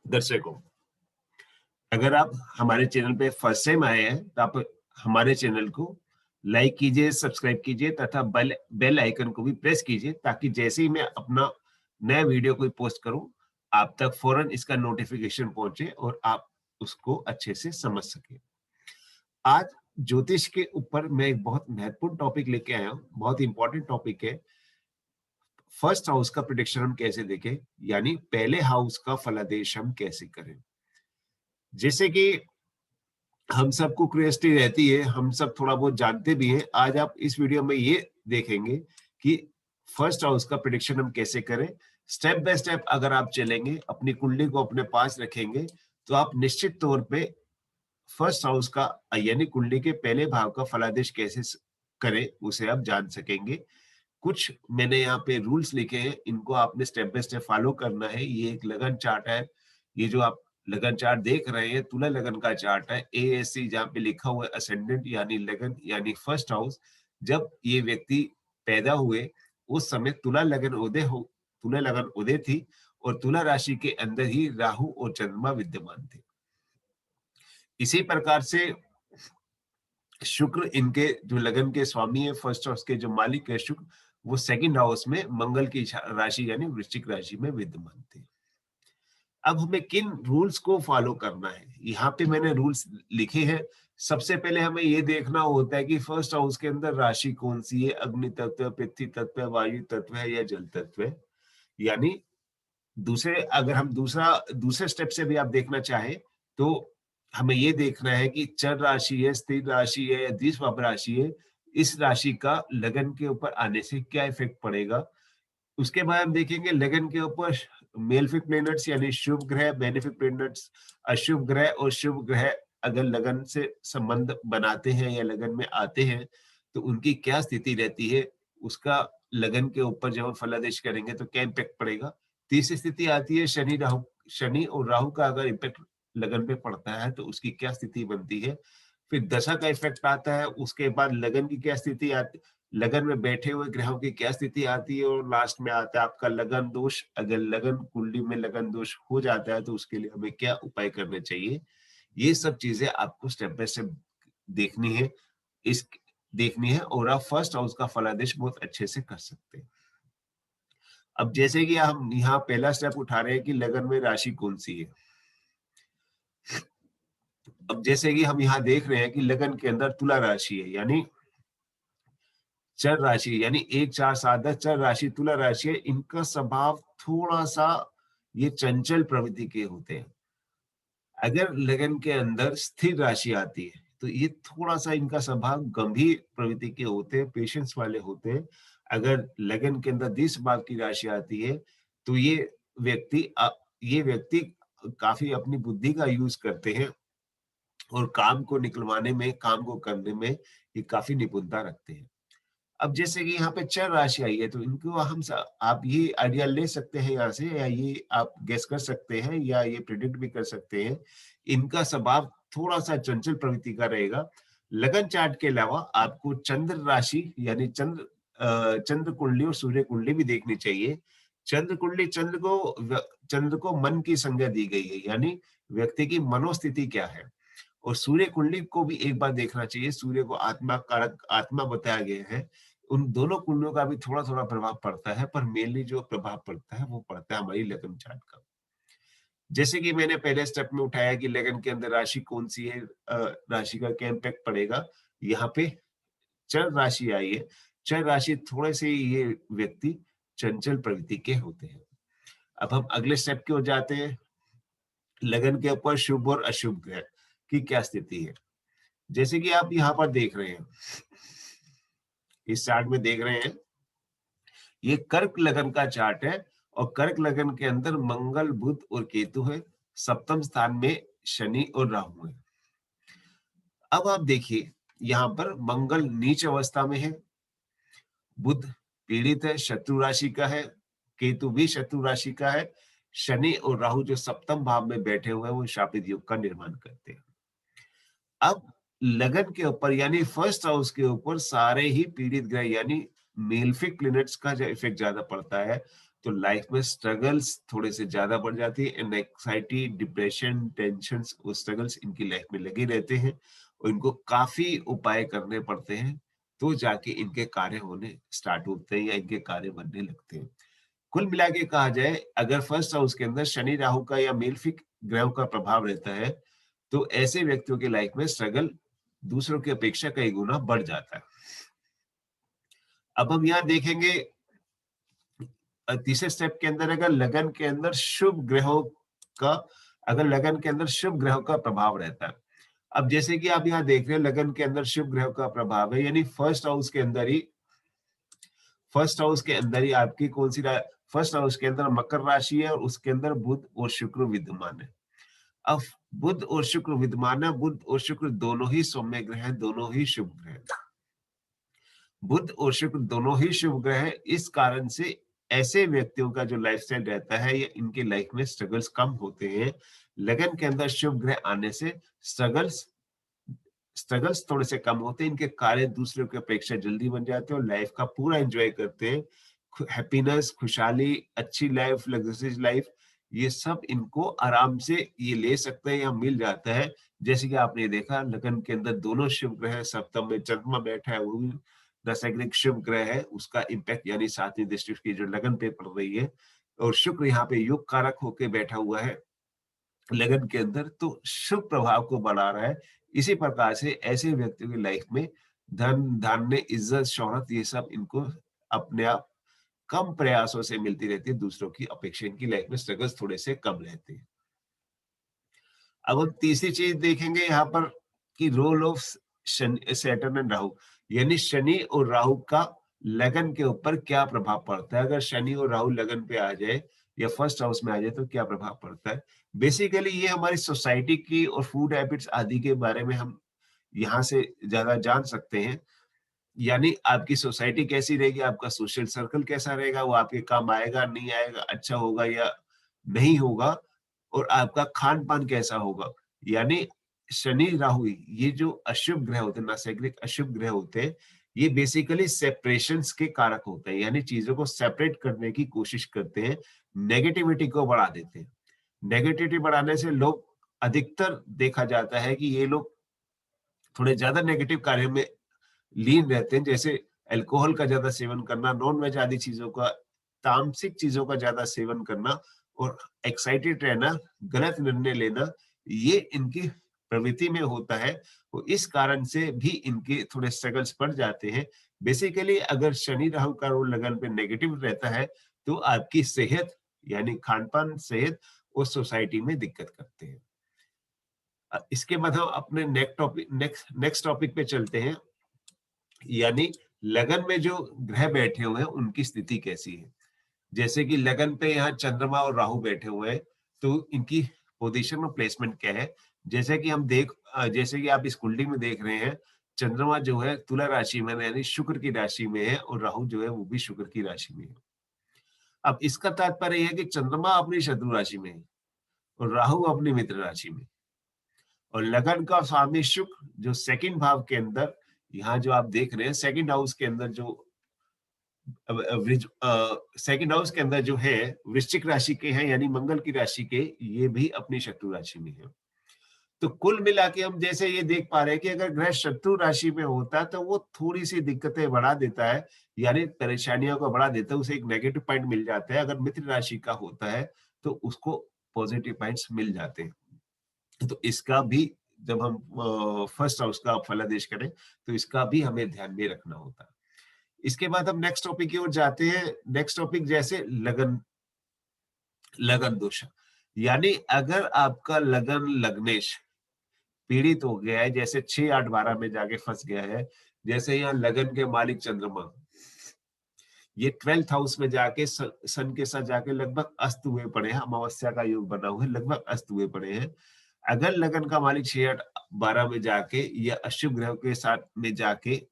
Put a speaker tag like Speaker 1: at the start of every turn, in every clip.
Speaker 1: दर्शकों, अगर आप हमारे चैनल पे फर्स्ट टाइम आए हैं तो आप हमारे चैनल को लाइक कीजिए, सब्सक्राइब कीजिए तथा बेल बेल आइकन को भी प्रेस कीजिए ताकि जैसे ही मैं अपना नया वीडियो कोई पोस्ट करूं, आप तक फौरन इसका नोटिफिकेशन पहुंचे और आप उसको अच्छे से समझ सके। आज ज्योतिष के ऊपर मैं एक बहुत महत्वपूर्ण टॉपिक लेके आया हूं। बहुत इंपॉर्टेंट टॉपिक है। फर्स्ट हाउस का प्रिडिक्शन हम कैसे देखें, यानी पहले हाउस का फलादेश हम कैसे करें। जैसे कि हम सबको क्यूरियोसिटी रहती है, हम सब थोड़ा बहुत जानते भी हैं। आज आप इस वीडियो में ये देखेंगे कि फर्स्ट हाउस का प्रिडिक्शन हम कैसे करें। स्टेप बाय स्टेप अगर आप चलेंगे, अपनी कुंडली को अपने पास रखेंगे, तो आप निश्चित तौर पे फर्स्ट हाउस का यानी कुंडली के पहले भाव का फलादेश कैसे करें उसे आप जान सकेंगे। कुछ मैंने यहाँ पे रूल्स लिखे हैं, इनको आपने स्टेप बाय स्टेप फॉलो करना है। ये एक लगन चार्ट है। ये जो आप लगन चार्ट देख रहे हैं, तुला लगन का चार्ट है। एएससी जहाँ पे लिखा हुआ है असेंडेंट यानी लगन यानी फर्स्ट हाउस। जब ये व्यक्ति पैदा हुए उस समय तुला लगन उदय थी और तुला राशि के अंदर ही राहु और चंद्रमा विद्यमान थे। इसी प्रकार से शुक्र इनके जो लगन के स्वामी है, फर्स्ट हाउस के जो मालिक है शुक्र, वो सेकंड हाउस में मंगल की राशि यानी वृश्चिक राशि में विद्यमान थे। अब हमें किन रूल्स को फॉलो करना है, यहाँ पे मैंने रूल्स लिखे हैं। सबसे पहले हमें ये देखना होता है कि फर्स्ट हाउस के अंदर राशि कौन सी है, अग्नि तत्व, पृथ्वी तत्व, वायु तत्व है या जल तत्व है। यानी दूसरे अगर हम दूसरे स्टेप से भी आप देखना चाहें तो हमें ये देखना है कि चर राशि है, स्थिर राशि है या द्विस्वभ राशि है, इस राशि का लगन के ऊपर आने से क्या इफेक्ट पड़ेगा। उसके बाद हम देखेंगे लगन के ऊपर मेलेफिक प्लैनेट्स यानी शुभ ग्रह, बेनिफिक प्लैनेट्स, अशुभ ग्रह और शुभ ग्रह अगर लगन से संबंध बनाते हैं या लगन में आते हैं तो उनकी क्या स्थिति रहती है, उसका लगन के ऊपर जब हम फलादेश करेंगे तो क्या इम्पैक्ट पड़ेगा। तीसरी स्थिति आती है शनि और राहु का अगर इम्पैक्ट लगन पे पड़ता है तो उसकी क्या स्थिति बनती है। फिर दशा का इफेक्ट आता है, उसके बाद लगन की क्या स्थिति आती, लगन में बैठे हुए ग्रहों की क्या स्थिति आती है और लास्ट में आता है आपका लगन दोष। अगर लगन कुंडली में लगन दोष हो जाता है तो उसके लिए हमें क्या उपाय करने चाहिए। ये सब चीजें आपको स्टेप बाय स्टेप देखनी है इस देखनी है और आप फर्स्ट हाउस का फलादेश बहुत अच्छे से कर सकते हैं। अब जैसे कि हम यहाँ पहला स्टेप उठा रहे हैं कि लगन में राशि कौन सी है। अब जैसे कि हम यहाँ देख रहे हैं कि लगन के अंदर तुला राशि है, यानी चर राशि, यानी 1 4 7 10 चर राशि तुला राशि है। इनका स्वभाव थोड़ा सा ये चंचल प्रवृत्ति के होते हैं। अगर लगन के अंदर स्थिर राशि आती है तो ये थोड़ा सा इनका स्वभाव गंभीर प्रवृत्ति के होते हैं, पेशेंस वाले होते हैं। अगर लगन के अंदर 20 भाव की राशि आती है तो ये व्यक्ति काफी अपनी बुद्धि का यूज करते हैं और काम को निकलवाने में, काम को करने में ये काफी निपुणता रखते हैं। अब जैसे कि यहाँ पे चर राशि आई है तो इनको आप ये आइडिया ले सकते हैं यहाँ से, या ये आप गेस कर सकते हैं या ये प्रिडिक्ट भी कर सकते हैं। इनका स्वभाव थोड़ा सा चंचल प्रवृत्ति का रहेगा। लगन चार्ट के अलावा आपको चंद्र राशि यानी चंद्र कुंडली और सूर्य कुंडली भी देखनी चाहिए। चंद्र कुंडली, चंद्र को मन की संज्ञा दी गई है, यानी व्यक्ति की मनोस्थिति क्या है। और सूर्य कुंडली को भी एक बार देखना चाहिए। सूर्य को आत्मा कारक, आत्मा बताया गया है। उन दोनों कुंडलियों का भी थोड़ा थोड़ा प्रभाव पड़ता है, पर मेनली जो प्रभाव पड़ता है वो पड़ता है हमारी लगन चार्ट का। जैसे कि मैंने पहले स्टेप में उठाया कि लगन के अंदर राशि कौन सी है, राशि का क्या इम्पैक्ट पड़ेगा। यहाँ पे चर राशि आई है। चर राशि थोड़े से ये व्यक्ति चंचल प्रवृत्ति के होते हैं। अब हम अगले स्टेप की ओर जाते हैं। लगन के ऊपर शुभ और अशुभ ग्रह की क्या स्थिति है। जैसे कि आप यहाँ पर देख रहे हैं, इस चार्ट में देख रहे हैं, ये कर्क लगन का चार्ट है और कर्क लगन के अंदर मंगल, बुध और केतु है। सप्तम स्थान में शनि और राहु है। अब आप देखिए यहाँ पर मंगल नीच अवस्था में है, बुध पीड़ित है, शत्रु राशि का है, केतु भी शत्रु राशि का है, शनि और राहु जो सप्तम भाव में बैठे हुए हैं वो शापित योग का निर्माण करते हैं। अब लगन के ऊपर यानी फर्स्ट हाउस के ऊपर सारे ही पीड़ित ग्रह यानी मेलेफिक प्लैनेट्स का जो इफेक्ट ज्यादा पड़ता है, तो लाइफ में स्ट्रगल्स थोड़े से ज्यादा बढ़ जाती है, एंड एंग्जाइटी, डिप्रेशन, टेंशन, वो स्ट्रगल्स इनकी लाइफ में लगे रहते हैं और इनको काफी उपाय करने पड़ते हैं, तो जाके इनके कार्य होने स्टार्ट होते हैं या इनके कार्य बनने लगते हैं। कुल मिला के कहा जाए, अगर फर्स्ट हाउस के अंदर शनि राहु का या मेलफिक ग्रहों का प्रभाव रहता है, तो ऐसे व्यक्तियों की लाइफ में स्ट्रगल दूसरों की अपेक्षा कई गुना बढ़ जाता है। अब हम यहाँ देखेंगे तीसरे स्टेप के अंदर, अगर लगन के अंदर शुभ ग्रहों का, अगर लगन के अंदर शुभ ग्रहों का प्रभाव रहता है। अब जैसे कि आप यहाँ देख रहे हैं लगन के अंदर शुभ ग्रहों का प्रभाव है, यानी फर्स्ट हाउस के अंदर ही आपकी कौन सी फर्स्ट हाउस के अंदर मकर राशि है और उसके अंदर बुध और शुक्र विद्यमान है। अब बुध और शुक्र विद्यमान है, बुध और शुक्र दोनों ही सौम्य ग्रह हैं, दोनों ही शुभ ग्रह हैं। बुध और शुक्र दोनों ही शुभ ग्रह हैं, इस कारण से ऐसे व्यक्तियों का जो लाइफस्टाइल रहता है या इनके लाइफ में स्ट्रगल्स कम होते हैं। लगन के अंदर शुभ ग्रह आने से स्ट्रगल्स स्ट्रगल्स थोड़े से कम होते हैं, इनके कार्य दूसरों की अपेक्षा जल्दी बन जाते हैं और लाइफ का पूरा एंजॉय करते हैं। हैप्पीनेस, खुशहाली, अच्छी लाइफ, लग्जरियस लाइफ, ये सब इनको आराम से ये ले सकते हैं या मिल जाता है। जैसे कि आपने देखा लगन के अंदर दोनों शुभ ग्रह, सप्तम में चंद्रमा बैठा है, वो भी दशग्निक शुभ ग्रह है, उसका इम्पैक्ट यानी सातवीं दृष्टि उसकी जो लगन पे पड़ रही है, और शुक्र यहाँ पे योग कारक होके बैठा हुआ है लगन के अंदर, तो शुभ प्रभाव को बढ़ा रहा है। इसी प्रकार से ऐसे व्यक्तियों की लाइफ में धन, धान्य, इज्जत, शोहरत, ये सब इनको अपने आप कम प्रयासों से मिलती रहती है, दूसरों की अपेक्षा इनकी लाइफ में स्ट्रगल्स थोड़े से कम रहते हैं। अब हम तीसरी चीज देखेंगे यहाँ पर कि role of Saturn and Rahu, यानी शनि और राहु का लगन के ऊपर क्या प्रभाव पड़ता है। अगर शनि और राहु लगन पे आ जाए या फर्स्ट हाउस में आ जाए तो क्या प्रभाव पड़ता है। बेसिकली ये हमारी सोसाइटी की और फूड हैबिट्स आदि के बारे में हम यहाँ से ज्यादा जान सकते हैं। यानी आपकी सोसाइटी कैसी रहेगी, आपका सोशल सर्कल कैसा रहेगा, वो आपके काम आएगा, नहीं आएगा, अच्छा होगा या नहीं होगा, और आपका खान पान कैसा होगा। यानी शनि राहु ये जो अशुभ ग्रह होते हैं, नैसर्गिक अशुभ ग्रह होते हैं, ये बेसिकली सेपरेशंस के कारक होते हैं, यानी चीजों को सेपरेट करने की कोशिश करते हैं, नेगेटिविटी को बढ़ा देते हैं। नेगेटिविटी बढ़ाने से लोग, अधिकतर देखा जाता है कि ये लोग थोड़े ज्यादा नेगेटिव कार्य में लीन रहते हैं, जैसे अल्कोहल का ज्यादा सेवन करना, नॉन वेज आदि चीजों का, तामसिक चीजों का ज्यादा सेवन करना और एक्साइटेड रहना, गलत निर्णय लेना, ये इनकी प्रवृत्ति में होता है। तो इस कारण से भी इनके थोड़े स्ट्रगल्स बढ़ जाते हैं। बेसिकली अगर शनि राहु का रोल लगन पे नेगेटिव रहता है तो आपकी सेहत यानी खान पान, सेहत और सोसाइटी में दिक्कत करते हैं। इसके बाद हम अपने नेक्स्ट टॉपिक पे चलते हैं, यानी लगन में जो ग्रह बैठे हुए हैं उनकी स्थिति कैसी है। जैसे कि लगन पे यहाँ चंद्रमा और राहु बैठे हुए हैं, तो इनकी पोजीशन और प्लेसमेंट क्या है। जैसे कि जैसे कि आप इस कुंडली में देख रहे हैं, चंद्रमा जो है तुला राशि में यानी शुक्र की राशि में है और राहु जो है वो भी शुक्र की राशि में है। अब इसका तात्पर्य यह है कि चंद्रमा अपनी शत्रु राशि में है और राहु अपनी मित्र राशि में, और लगन का स्वामी शुक्र जो सेकंड भाव के अंदर, यहाँ जो आप देख रहे हैं सेकंड हाउस के अंदर जो सेकंड हाउस के अंदर जो है वृश्चिक राशि के हैं, यानी मंगल की राशि के, ये भी अपनी शत्रु राशि में है। तो कुल मिला के हम जैसे ये देख पा रहे हैं कि अगर ग्रह शत्रु राशि में होता है तो वो थोड़ी सी दिक्कतें बढ़ा देता है, यानी परेशानियों को बढ़ा देता है, उसे एक नेगेटिव पॉइंट मिल जाता है। अगर मित्र राशि का होता है तो उसको पॉजिटिव पॉइंट्स मिल जाते हैं। तो इसका भी जब हम फर्स्ट हाउस का फलादेश करें तो इसका भी हमें ध्यान में रखना होता है। इसके बाद हम नेक्स्ट टॉपिक की ओर जाते हैं। नेक्स्ट टॉपिक जैसे लगन लगन दोष, यानी अगर आपका लगन लग्नेश पीड़ित हो गया है, जैसे 6, 8, 12 में जाके फंस गया है, जैसे यहाँ लगन के मालिक चंद्रमा ये 12th हाउस में जाके सन के साथ जाके लगभग अस्त हुए पड़े हैं, अमावस्या का योग बना हुआ है, लगभग अस्त हुए पड़े हैं। अगर लगन का मालिक 6, 8, 12 में जाके या अशुभ ग्रह के साथ में जाके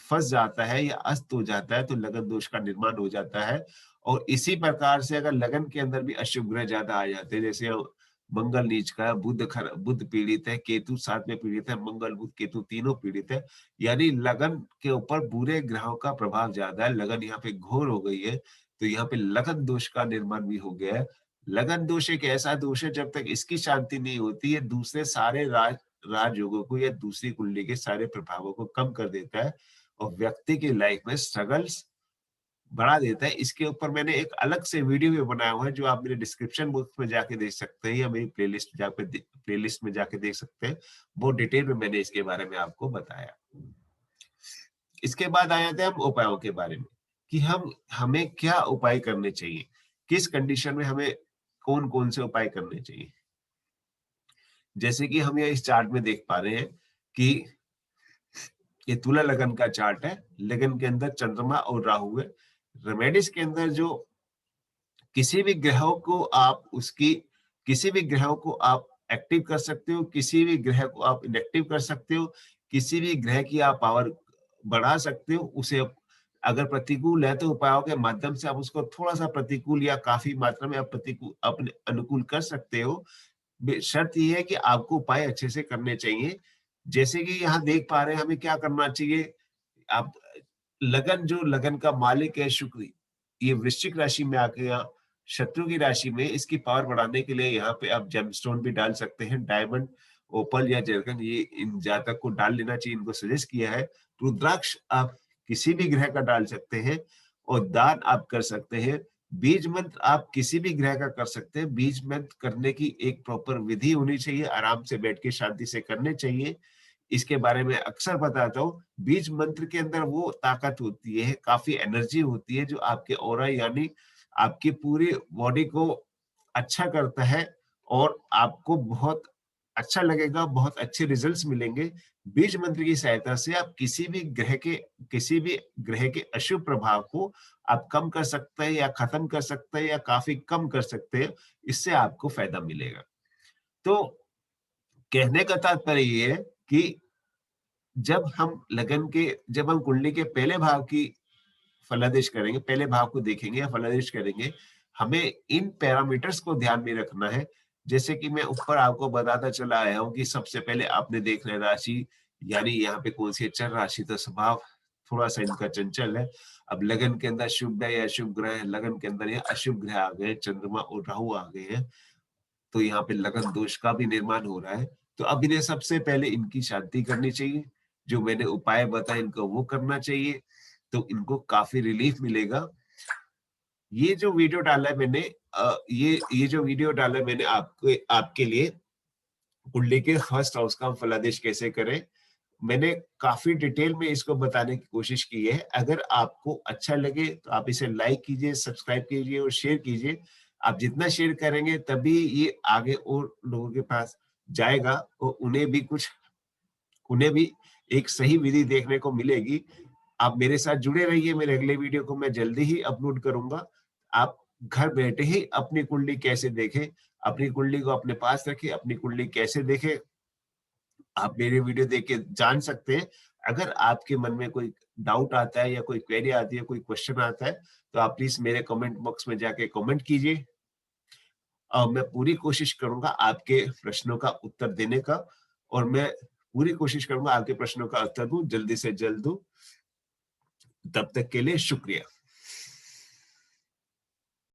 Speaker 1: फंस जाता है या अस्त हो जाता है तो लगन दोष का निर्माण हो जाता है। और इसी प्रकार से अगर लगन के अंदर भी अशुभ ग्रह ज्यादा आ जाते हैं, जैसे मंगल नीच का है, बुध पीड़ित है, केतु साथ में पीड़ित है, मंगल बुध केतु तीनों पीड़ित है, यानी लगन के ऊपर बुरे ग्रहों का प्रभाव ज्यादा है, लगन यहाँ पे घोर हो गई है, तो यहाँ पे लगन दोष का निर्माण भी हो गया है। लगन दोष एक ऐसा दोष है, जब तक इसकी शांति नहीं होती है, दूसरे सारे राजयोगों को या दूसरी कुंडली के सारे प्रभावों को कम कर देता है और व्यक्ति की लाइफ में स्ट्रगल्स बढ़ा देता है। इसके ऊपर मैंने एक अलग से वीडियो भी बनाया हुआ है, जो आप मेरे डिस्क्रिप्शन बॉक्स में जाके देख सकते हैं या मेरी प्लेलिस्ट में जाके देख सकते हैं। बहुत डिटेल में मैंने इसके बारे में आपको बताया। इसके बाद आ जाते हैं हम उपायों के बारे में, कि हमें क्या उपाय करने चाहिए, किस कंडीशन में हमें कौन-कौन से उपाय करने चाहिए। जैसे कि हम ये इस चार्ट में देख पा रहे हैं कि ये तुला लगन का चार्ट है। लगन के अंदर चंद्रमा और राहु है। रेमेडीज के अंदर जो किसी भी ग्रहों को आप उसकी किसी भी ग्रहों को आप एक्टिव कर सकते हो, किसी भी ग्रह को आप इनएक्टिव कर सकते हो, किसी भी ग्रह की आप पावर बढ़ा सकते हो। उसे अगर प्रतिकूल है तो उपायों के माध्यम से आप उसको थोड़ा-सा प्रतिकूल या काफी मात्रा में आप प्रतिकूल अपने अनुकूल कर सकते हो। शर्त ये है कि आपको उपाय अच्छे से करने चाहिए। जैसे कि यहाँ देख पा रहे हैं हमें क्या करना चाहिए। आप लगन, जो लगन का मालिक है शुक्र, ये वृश्चिक राशि में आ गया, शत्रु की राशि में। इसकी पावर बढ़ाने के लिए यहाँ पे आप जेमस्टोन भी डाल सकते हैं, डायमंड, ओपल या जर्गन, ये इन जातक को डाल लेना चाहिए, इनको सजेस्ट किया है। रुद्राक्ष आप किसी भी ग्रह का डाल सकते हैं और दान आप कर सकते हैं। बीज मंत्र आप किसी भी ग्रह का कर सकते हैं। बीज मंत्र करने की एक प्रॉपर विधि होनी चाहिए, आराम से बैठ के शांति से करने चाहिए। इसके बारे में अक्सर बताता हूँ। बीज मंत्र के अंदर वो ताकत होती है, काफी एनर्जी होती है, जो आपके ऑरा यानी आपकी पूरी बॉडी को अच्छा करता है और आपको बहुत अच्छा लगेगा, बहुत अच्छे रिजल्ट्स मिलेंगे। बीज मंत्र की सहायता से आप किसी भी ग्रह के अशुभ प्रभाव को आप कम कर सकते हैं या खत्म कर सकते हैं या काफी कम कर सकते हैं। इससे आपको फायदा मिलेगा। तो कहने का तात्पर्य ये है कि जब हम कुंडली के पहले भाव की फलादेश करेंगे, पहले भाव को देखेंगे या फलादेश करेंगे, हमें इन पैरामीटर्स को ध्यान में रखना है। जैसे कि मैं ऊपर आपको बताता चला आया हूँ कि सबसे पहले आपने देखना है राशि, यानी यहाँ पे कौन सी है, चर राशि, तो स्वभाव थोड़ा सा इनका चंचल है। अब लगन के अंदर शुभ है या अशुभ ग्रह है, लगन के अंदर ये अशुभ ग्रह आ गए, चंद्रमा और राहु आ गए हैं, तो यहाँ पे लगन दोष का भी निर्माण हो रहा है। तो अब इन्हें सबसे पहले इनकी शांति करनी चाहिए। जो मैंने उपाय बताए इनको वो करना चाहिए, तो इनको काफी रिलीफ मिलेगा। ये जो वीडियो डाला है मैंने ये जो वीडियो डाला है मैंने आपके लिए, कुंडली के फर्स्ट हाउस का फलादेश कैसे करें, मैंने काफी डिटेल में इसको बताने की कोशिश की है। अगर आपको अच्छा लगे तो आप इसे लाइक कीजिए, सब्सक्राइब कीजिए और शेयर कीजिए। आप जितना शेयर करेंगे तभी ये आगे और लोगों के पास जाएगा और उन्हें भी एक सही विधि देखने को मिलेगी। आप मेरे साथ जुड़े रहिए, मेरे अगले वीडियो को मैं जल्दी ही अपलोड करूंगा। आप घर बैठे ही अपनी कुंडली कैसे देखें, अपनी कुंडली को अपने पास रखें, अपनी कुंडली कैसे देखें, आप मेरे वीडियो देख के जान सकते हैं। अगर आपके मन में कोई डाउट आता है या कोई क्वेरी आती है, कोई क्वेश्चन आता है, तो आप प्लीज मेरे कमेंट बॉक्स में जाके कमेंट कीजिए और मैं पूरी कोशिश करूंगा आपके प्रश्नों का उत्तर देने का, और मैं पूरी कोशिश करूंगा आपके प्रश्नों का उत्तर दूं, जल्दी से जल्द दूं। तब तक के लिए शुक्रिया।